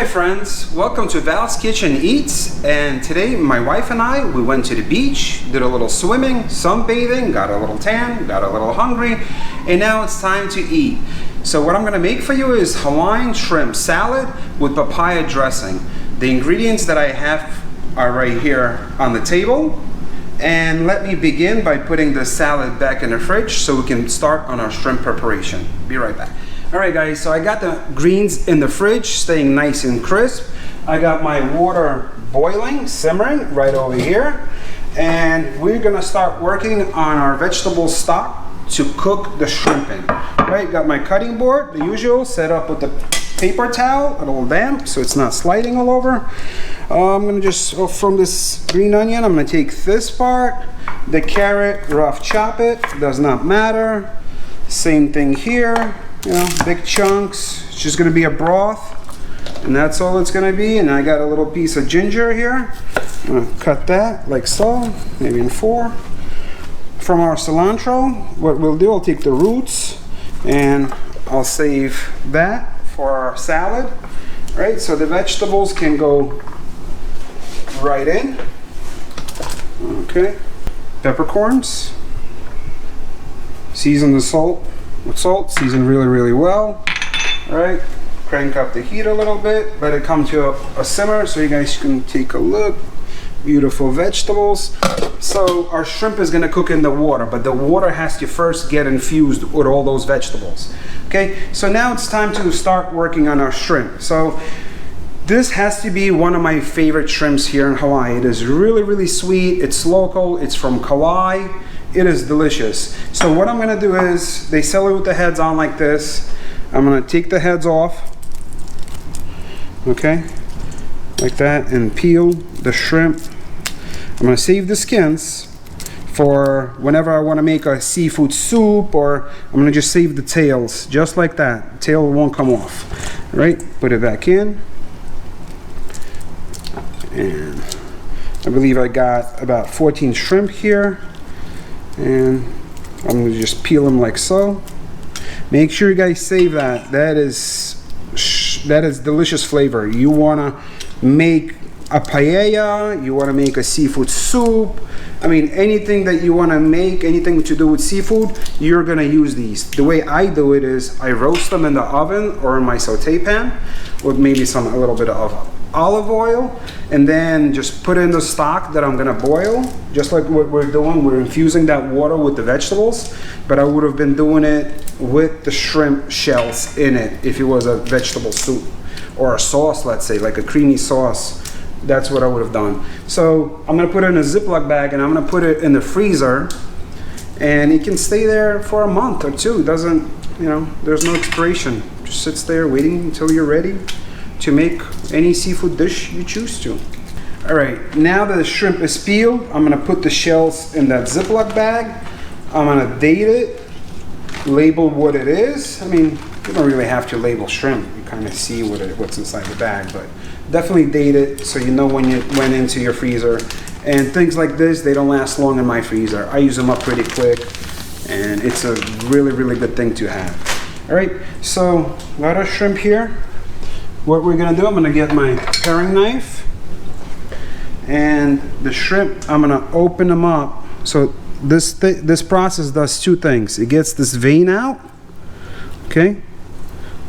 Hi friends, welcome to Val's Kitchen Eats, and today my wife and I, we went to the beach, did a little swimming, sunbathing, got a little tan, got a little hungry, and now it's time to eat. So what I'm going to make for you is Hawaiian shrimp salad with papaya dressing. The ingredients that I have are right here on the table, and let me begin by putting the salad back in the fridge so we can start on our shrimp preparation. Be right back. Alright guys, so I got the greens in the fridge staying nice and crisp. I got my water boiling, simmering right over here. And we're gonna start working on our vegetable stock to cook the shrimp in. Right, got my cutting board, the usual, set up with the paper towel, a little damp so it's not sliding all over. I'm gonna just, from this green onion, I'm gonna take this part, the carrot, rough chop it, does not matter. Same thing here. You know, big chunks. It's just gonna be a broth, and that's all it's gonna be. And I got a little piece of ginger here. I'm gonna cut that like so, maybe in 4. From our cilantro, what we'll do, I'll take the roots and I'll save that for our salad. Right, so the vegetables can go right in. Okay, peppercorns. Season the salt with salt, season really well. All right, crank up the heat a little bit, let it come to a simmer so you guys can take a look. Beautiful vegetables. So our shrimp is gonna cook in the water, but the water has to first get infused with all those vegetables. Okay, so now it's time to start working on our shrimp. So this has to be one of my favorite shrimps here in Hawaii. It is really sweet, it's local, it's from Kauai. It is delicious. So what I'm gonna do is, they sell it with the heads on like this. I'm gonna take the heads off, okay, like that, and peel the shrimp. I'm gonna save the skins for whenever I wanna make a seafood soup, or I'm gonna just save the tails, just like that. The tail won't come off. All right, put it back in. And I believe I got about 14 shrimp here. And I'm going to just peel them like so. Make sure you guys save that. That is delicious flavor. You want to make a paella, you want to make a seafood soup. I mean, anything that you want to make, anything to do with seafood, you're going to use these. The way I do it is I roast them in the oven or in my saute pan with maybe a little bit of olive oil, and then just put in the stock that I'm gonna boil, just like what we're doing. We're infusing that water with the vegetables, but I would have been doing it with the shrimp shells in it if it was a vegetable soup or a sauce, let's say like a creamy sauce. That's what I would have done. So I'm gonna put it in a Ziploc bag and I'm gonna put it in the freezer, and it can stay there for a month or 2. It doesn't, you know, there's no expiration. Just sits there waiting until you're ready to make any seafood dish you choose to. All right, now that the shrimp is peeled, I'm gonna put the shells in that Ziploc bag. I'm gonna date it, label what it is. I mean, you don't really have to label shrimp. You kind of see what's inside the bag, but definitely date it so you know when you went into your freezer. And things like this, they don't last long in my freezer. I use them up pretty quick, and it's a really good thing to have. All right, so got our shrimp here. What we're gonna do, I'm gonna get my paring knife, and the shrimp, I'm gonna open them up. So this process does 2 things. It gets this vein out, okay,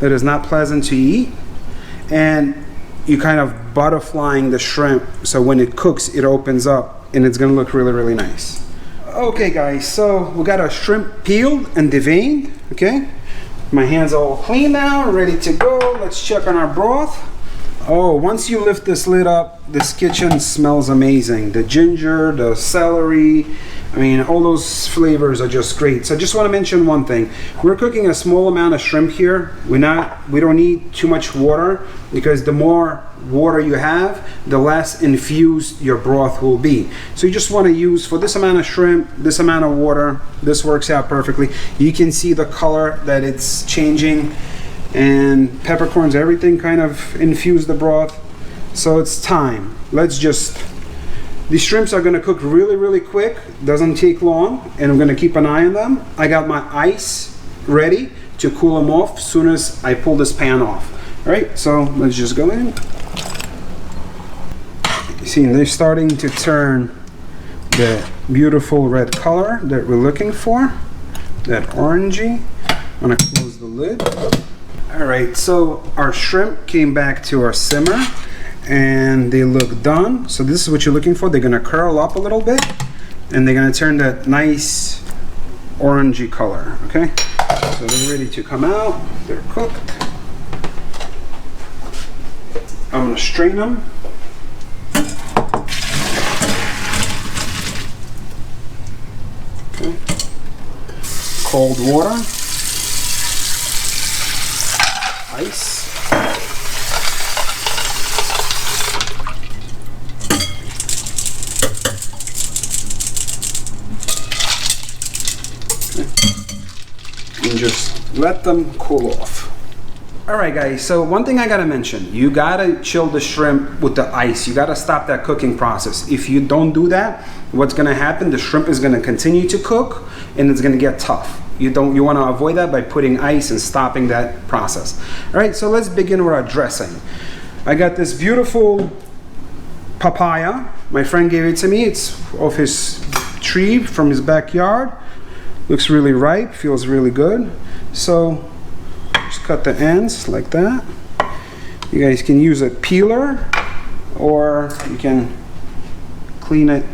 that is not pleasant to eat, and you kind of butterflying the shrimp, so when it cooks, it opens up, and it's gonna look really nice. Okay guys, so we got our shrimp peeled and deveined, okay? My hands are all clean now, ready to go. Let's check on our broth. Oh, once you lift this lid up, this kitchen smells amazing. The ginger, the celery, I mean, all those flavors are just great. So I just want to mention one thing. We're cooking a small amount of shrimp here. We don't need too much water, because the more water you have, the less infused your broth will be. So you just want to use, for this amount of shrimp, this amount of water. This works out perfectly. You can see the color that it's changing, and peppercorns, everything kind of infused the broth. So it's time. These shrimps are going to cook really quick. Doesn't take long, and I'm going to keep an eye on them. I got my ice ready to cool them off as soon as I pull this pan off. All right, so let's just go in. You see, they're starting to turn the beautiful red color that we're looking for, that orangey. I'm gonna close the lid. All right, so our shrimp came back to our simmer and they look done. So this is what you're looking for. They're gonna curl up a little bit and they're gonna turn that nice orangey color, okay? So they're ready to come out. They're cooked. I'm gonna strain them. Okay. Cold water. Ice. And just let them cool off. Alright guys, so one thing I gotta mention, you gotta chill the shrimp with the ice. You gotta stop that cooking process. If you don't do that, what's gonna happen, the shrimp is gonna continue to cook and it's gonna get tough. You wanna avoid that by putting ice and stopping that process. Alright, so let's begin with our dressing. I got this beautiful papaya. My friend gave it to me. It's off his tree from his backyard. Looks really ripe, feels really good. So just cut the ends like that. You guys can use a peeler or you can clean it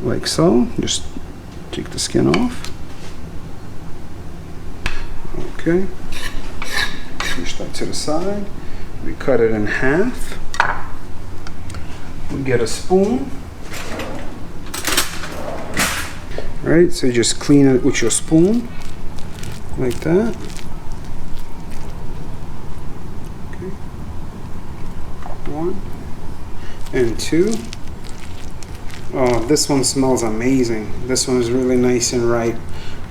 like so. Just take the skin off. Okay. Push that to the side. We cut it in half. We get a spoon. Alright, so you just clean it with your spoon, like that. Okay. 1 and 2. Oh, this one smells amazing. This one is really nice and ripe.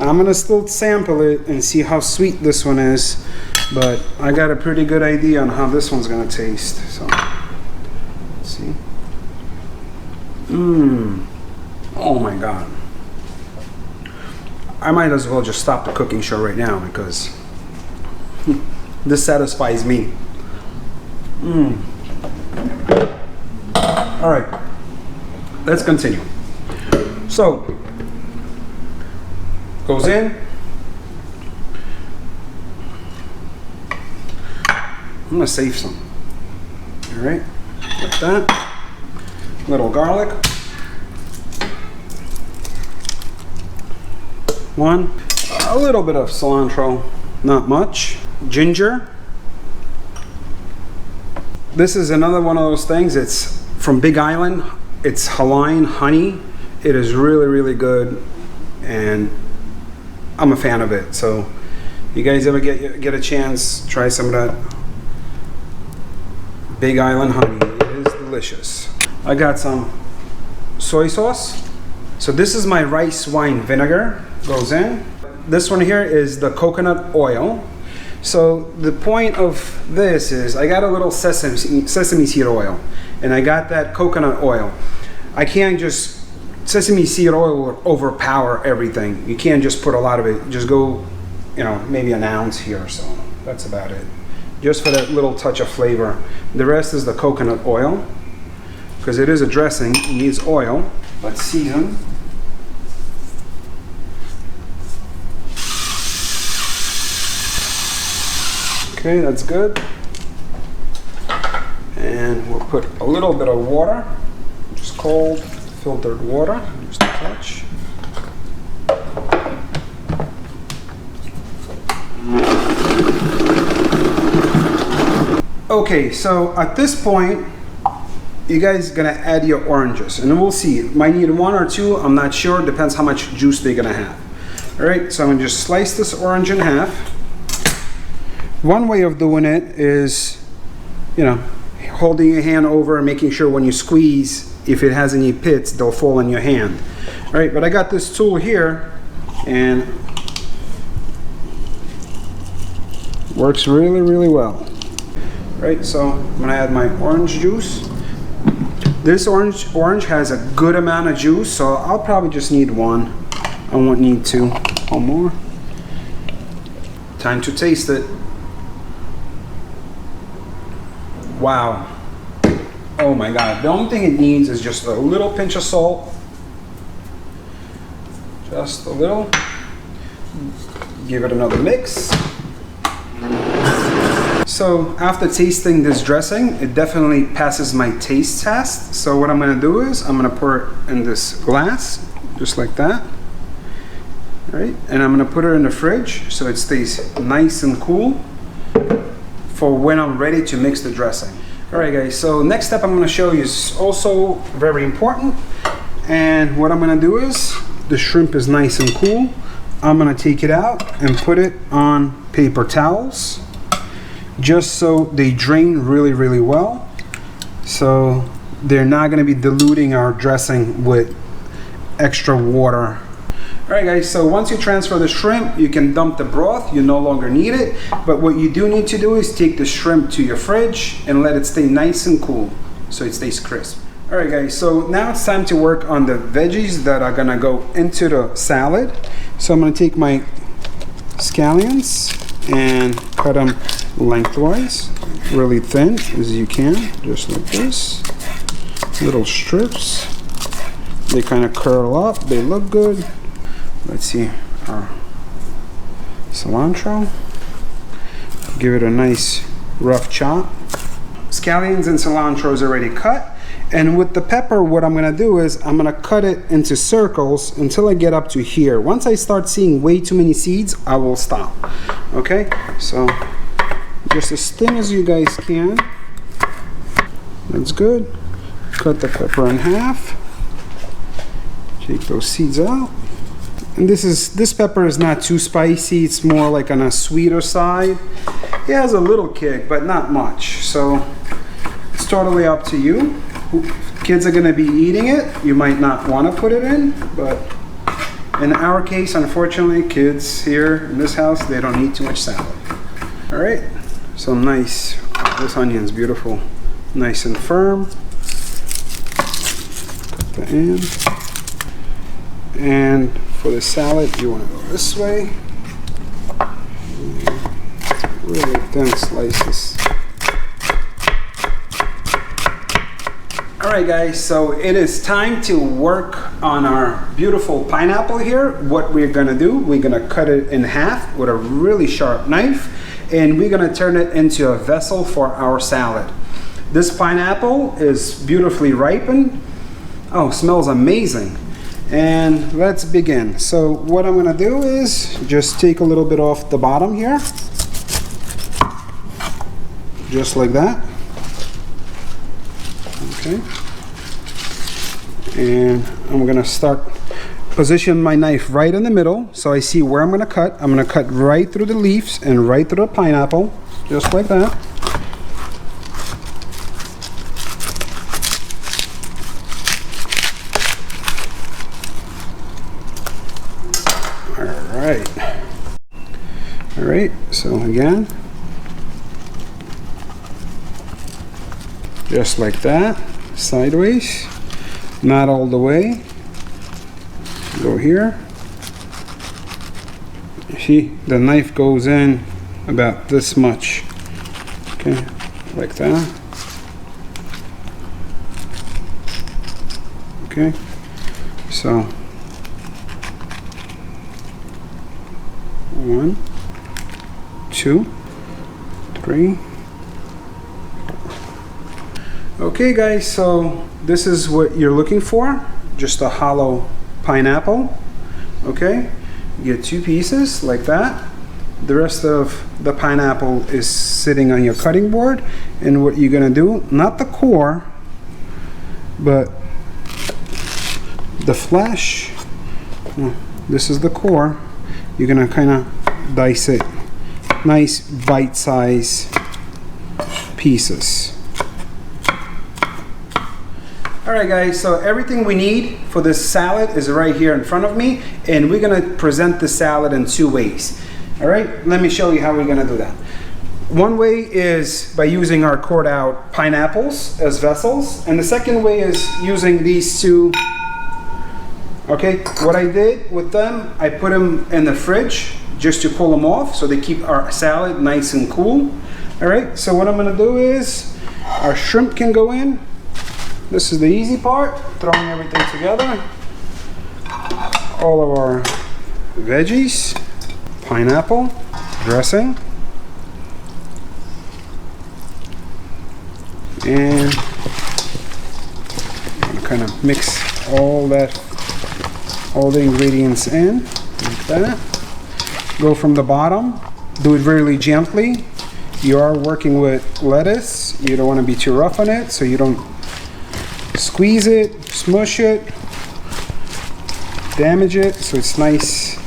I'm gonna still sample it and see how sweet this one is, but I got a pretty good idea on how this one's gonna taste. So, let's see. Oh my God. I might as well just stop the cooking show right now because this satisfies me. All right, let's continue. So, goes in. I'm gonna save some. All right, like that. Little garlic. 1. A little bit of cilantro, not much. Ginger. This is another one of those things. It's from Big Island. It's Hawaiian honey. It is really, really good, and I'm a fan of it. So, you guys ever get a chance, try some of that Big Island honey. It is delicious. I got some soy sauce. So this is my rice wine vinegar. Goes in. This one here is the coconut oil. So the point of this is I got a little sesame seed oil and I got that coconut oil. I can't just, sesame seed oil will overpower everything. You can't just put a lot of it. Just go, you know, maybe an ounce here or so. That's about it. Just for that little touch of flavor. The rest is the coconut oil because it is a dressing. It needs oil. Let's season. Okay, that's good. And we'll put a little bit of water, just cold filtered water, just a touch. Okay, so at this point, you guys are gonna add your oranges, and then we'll see. Might need 1 or 2, I'm not sure, depends how much juice they're gonna have. All right, so I'm gonna just slice this orange in half. One way of doing it is, you know, holding your hand over and making sure when you squeeze, if it has any pits, they'll fall in your hand. All right, but I got this tool here and works really, really well. All right, so I'm gonna add my orange juice. This orange has a good amount of juice, so I'll probably just need 1. I won't need 2 or more. Time to taste it. Wow. Oh my God. The only thing it needs is just a little pinch of salt. Just a little. Give it another mix. So after tasting this dressing, it definitely passes my taste test. So what I'm gonna do is I'm gonna pour it in this glass, just like that. All right, and I'm gonna put it in the fridge so it stays nice and cool for when I'm ready to mix the dressing. All right guys, so next step I'm gonna show you is also very important. And what I'm gonna do is, the shrimp is nice and cool. I'm gonna take it out and put it on paper towels, just so they drain really well. So they're not gonna be diluting our dressing with extra water. All right guys, so once you transfer the shrimp, you can dump the broth. You no longer need it. But what you do need to do is take the shrimp to your fridge and let it stay nice and cool so it stays crisp. All right guys, so now it's time to work on the veggies that are gonna go into the salad. So I'm gonna take my scallions and cut them lengthwise, really thin as you can, just like this. Little strips. They kind of curl up, they look good. Let's see our cilantro. Give it a nice rough chop. Scallions and cilantro is already cut. And with the pepper, what I'm gonna do is I'm gonna cut it into circles until I get up to here. Once I start seeing way too many seeds, I will stop. Okay, so just as thin as you guys can. That's good. Cut the pepper in half. Take those seeds out. And this pepper is not too spicy. It's more like on a sweeter side. It has a little kick, but not much. So it's totally up to you. Kids are gonna be eating it. You might not want to put it in, but in our case, unfortunately, kids here in this house, they don't eat too much salad. All right, so nice. This onion's beautiful, nice and firm. Cut the end. And for the salad, you want to go this way. Really thin slices. Alright guys, so it is time to work on our beautiful pineapple here. What we're going to do, we're going to cut it in half with a really sharp knife, and we're going to turn it into a vessel for our salad. This pineapple is beautifully ripened. Oh, smells amazing. And let's begin. So what I'm going to do is just take a little bit off the bottom here. Just like that. Okay. And I'm going to start position my knife right in the middle so I see where I'm going to cut. I'm going to cut right through the leaves and right through the pineapple, just like that. All right, so again, just like that, sideways, not all the way. Go here. See, the knife goes in about this much. Okay, like that. Okay, so 1, 2, 3. Okay guys, so this is what you're looking for, just a hollow pineapple. Okay, you get 2 pieces like that. The rest of the pineapple is sitting on your cutting board, and what you're gonna do, not the core, but the flesh. This is the core. You're gonna kind of dice it, nice bite-sized pieces. Alright guys, so everything we need for this salad is right here in front of me, and we're going to present the salad in 2 ways. Alright, let me show you how we're going to do that. One way is by using our cored out pineapples as vessels, and the second way is using these 2. Okay, what I did with them, I put them in the fridge just to cool them off so they keep our salad nice and cool. Alright, so what I'm going to do is Our shrimp can go in. This is the easy part, throwing everything together. All of our veggies, pineapple, dressing, and I'm gonna kind of mix all the ingredients in like that. Go from the bottom, do it really gently. You are working with lettuce. You don't want to be too rough on it, so you don't squeeze it, smush it, damage it, so it's nice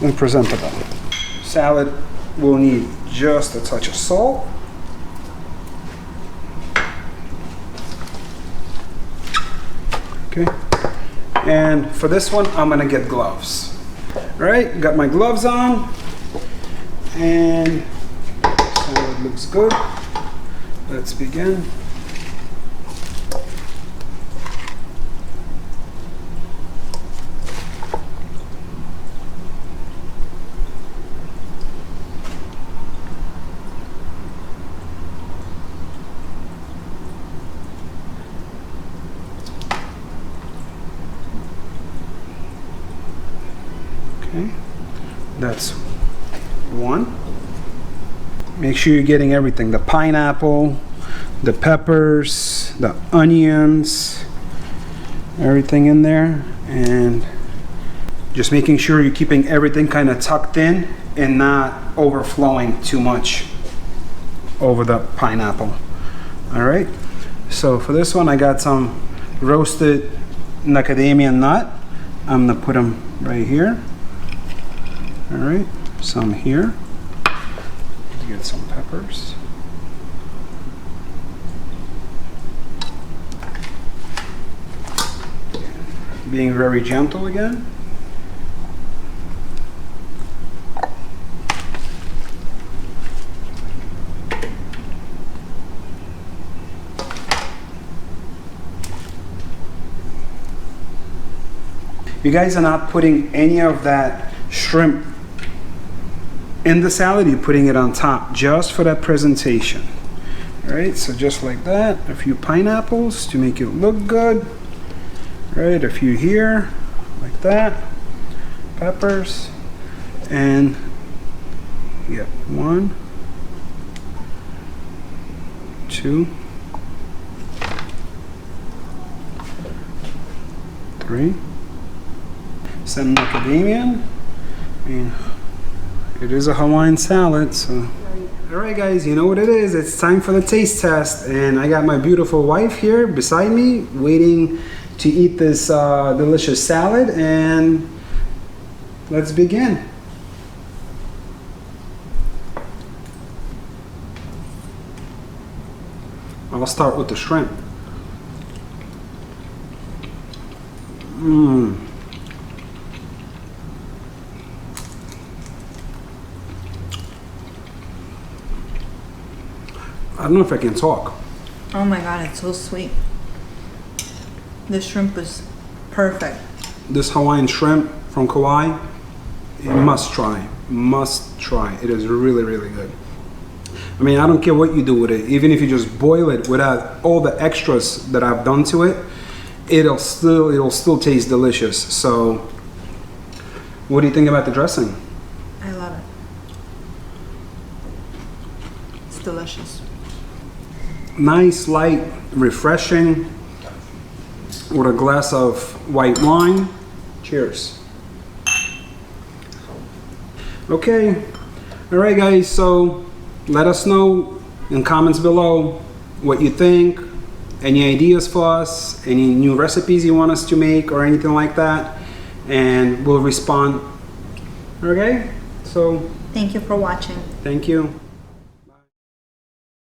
and presentable. Salad will need just a touch of salt. Okay, and for this one, I'm gonna get gloves. All right, got my gloves on, and salad looks good. Let's begin. Okay, that's one. Make sure you're getting everything, the pineapple, the peppers, the onions, everything in there, and just making sure you're keeping everything kind of tucked in and not overflowing too much over the pineapple. All right, so for this one I got some roasted macadamia nut. I'm gonna put them right here. All right, some here. Get some peppers. Being very gentle again. You guys are not putting any of that shrimp in the salad, you're putting it on top just for that presentation. All right, so just like that, a few pineapples to make it look good. All right, a few here, like that. Peppers, and you get 1, 2, 3. Some macadamia. I mean, it is a Hawaiian salad, so. All right, guys, you know what it is. It's time for the taste test, and I got my beautiful wife here beside me, waiting to eat this delicious salad, and let's begin. I'll start with the shrimp. I don't know if I can talk. Oh my god, it's so sweet. The shrimp is perfect. This Hawaiian shrimp from Kauai, you must try. Must try. It is really, really good. I mean, I don't care what you do with it. Even if you just boil it without all the extras that I've done to it, it'll still taste delicious. So, what do you think about the dressing? I love it. It's delicious. Nice, light, refreshing, with a glass of white wine. Cheers. Okay, all right guys, so let us know in comments below what you think, any ideas for us, any new recipes you want us to make or anything like that, and we'll respond. Okay, so thank you for watching. Thank you.